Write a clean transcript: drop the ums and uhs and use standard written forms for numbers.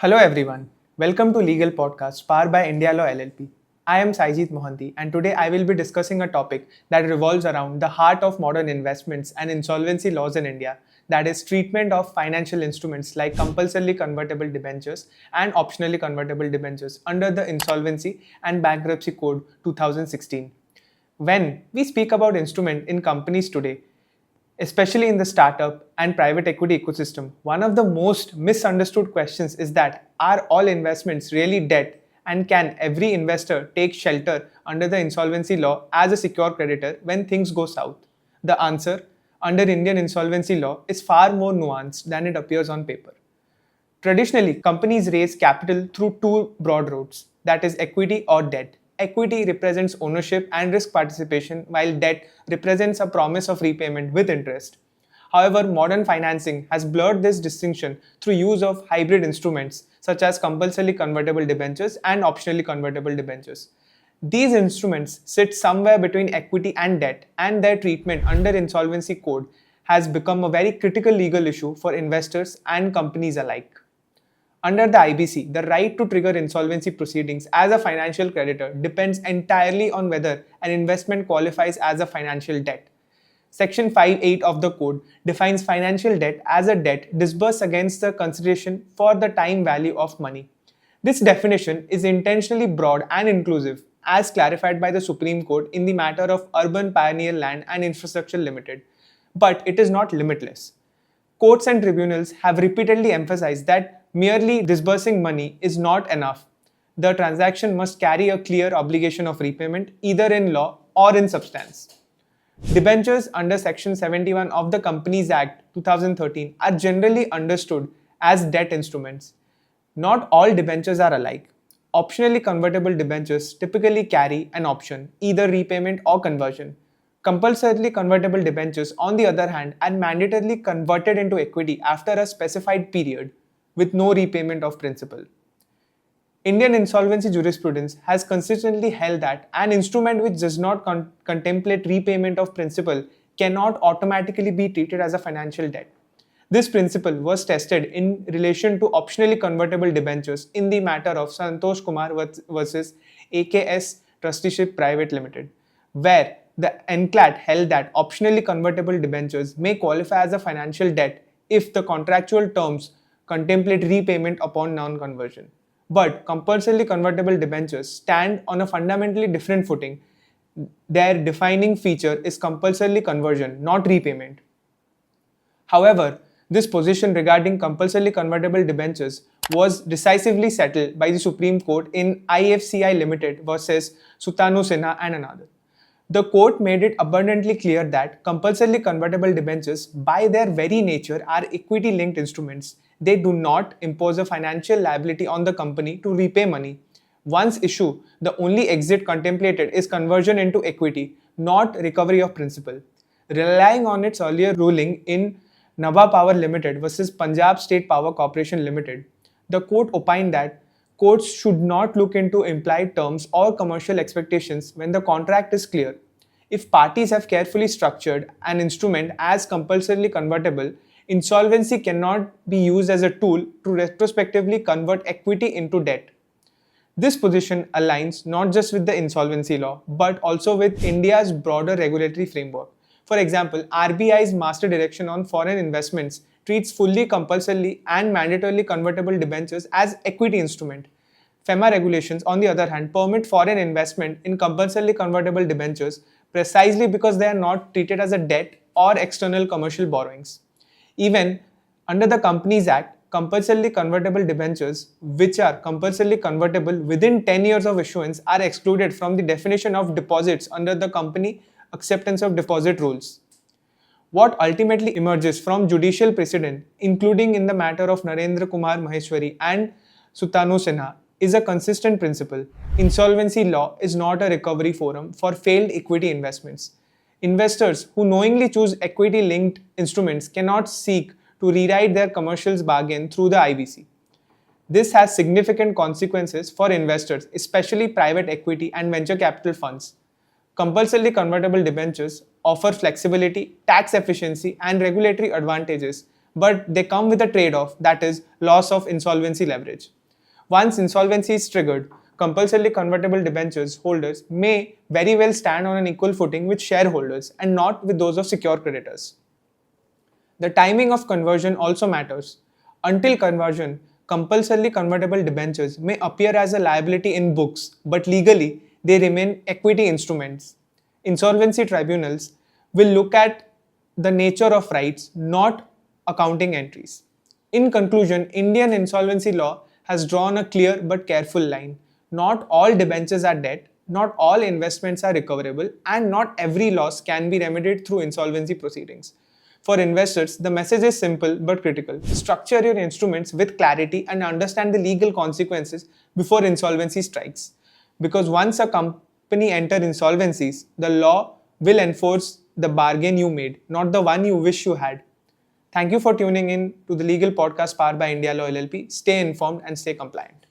Hello everyone, welcome to Legal Podcast powered by IndiaLaw LLP. I am Saijeet Mohanty and today I will be discussing a topic that revolves around the heart of modern investments and insolvency laws in India, that is treatment of financial instruments like compulsorily convertible debentures and optionally convertible debentures under the Insolvency and Bankruptcy Code 2016. When we speak about instrument in companies today, especially in the startup and private equity ecosystem, one of the most misunderstood questions is that are all investments really debt, and can every investor take shelter under the insolvency law as a secure creditor when things go south? The answer, under Indian insolvency law, is far more nuanced than it appears on paper. Traditionally, companies raise capital through two broad routes, that is equity or debt. Equity represents ownership and risk participation, while debt represents a promise of repayment with interest. However, modern financing has blurred this distinction through use of hybrid instruments such as compulsorily convertible debentures and optionally convertible debentures. These instruments sit somewhere between equity and debt, and their treatment under Insolvency Code has become a very critical legal issue for investors and companies alike. Under the IBC, the right to trigger insolvency proceedings as a financial creditor depends entirely on whether an investment qualifies as a financial debt. Section 5(8) of the code defines financial debt as a debt disbursed against the consideration for the time value of money. This definition is intentionally broad and inclusive, as clarified by the Supreme Court in the matter of Urban Pioneer Land and Infrastructure Limited, but it is not limitless. Courts and tribunals have repeatedly emphasized that merely disbursing money is not enough. The transaction must carry a clear obligation of repayment, either in law or in substance. Debentures under Section 71 of the Companies Act 2013 are generally understood as debt instruments. Not all debentures are alike. Optionally convertible debentures typically carry an option, either repayment or conversion. Compulsorily convertible debentures, on the other hand, are mandatorily converted into equity after a specified period, with no repayment of principal. Indian insolvency jurisprudence has consistently held that an instrument which does not contemplate repayment of principal cannot automatically be treated as a financial debt. This principle was tested in relation to optionally convertible debentures in the matter of Santosh Kumar versus AKS Trusteeship Pvt Limited, where the NCLAT held that optionally convertible debentures may qualify as a financial debt if the contractual terms contemplate repayment upon non-conversion. But compulsorily convertible debentures stand on a fundamentally different footing. Their defining feature is compulsorily conversion, not repayment. However, this position regarding compulsorily convertible debentures was decisively settled by the Supreme Court in FCI Limited versus Sutanu Sinha Anr. The court made it abundantly clear that compulsorily convertible debentures, by their very nature, are equity-linked instruments. They do not impose a financial liability on the company to repay money. Once issued, the only exit contemplated is conversion into equity, not recovery of principal. Relying on its earlier ruling in Nabha Power Limited versus Punjab State Power Corporation Limited, the court opined that courts should not look into implied terms or commercial expectations when the contract is clear. If parties have carefully structured an instrument as compulsorily convertible, insolvency cannot be used as a tool to retrospectively convert equity into debt. This position aligns not just with the insolvency law, but also with India's broader regulatory framework. For example, RBI's Master Direction on Foreign Investments treats fully compulsorily and mandatorily convertible debentures as equity instrument. FEMA regulations, on the other hand, permit foreign investment in compulsorily convertible debentures precisely because they are not treated as a debt or external commercial borrowings. Even under the Companies Act, compulsorily convertible debentures, which are compulsorily convertible within 10 years of issuance, are excluded from the definition of deposits under the Company Acceptance of Deposit rules. What ultimately emerges from judicial precedent, including in the matter of Narendra Kumar Maheshwari and Sutanu Sinha, is a consistent principle. Insolvency law is not a recovery forum for failed equity investments. Investors who knowingly choose equity-linked instruments cannot seek to rewrite their commercials bargain through the IBC. This has significant consequences for investors, especially private equity and venture capital funds. Compulsorily convertible debentures offer flexibility, tax efficiency, and regulatory advantages, but they come with a trade-off, that is loss of insolvency leverage. Once insolvency is triggered, compulsorily convertible debentures holders may very well stand on an equal footing with shareholders and not with those of secure creditors. The timing of conversion also matters. Until conversion, compulsorily convertible debentures may appear as a liability in books, but legally they remain equity instruments. Insolvency tribunals will look at the nature of rights, not accounting entries. In conclusion, Indian insolvency law has drawn a clear but careful line. Not all debentures are debt, not all investments are recoverable, and not every loss can be remedied through insolvency proceedings. For investors, the message is simple but critical. Structure your instruments with clarity and understand the legal consequences before insolvency strikes. Because once a company enters insolvencies, the law will enforce the bargain you made, not the one you wish you had. Thank you for tuning in to the legal podcast powered by IndiaLaw LLP. Stay informed and stay compliant.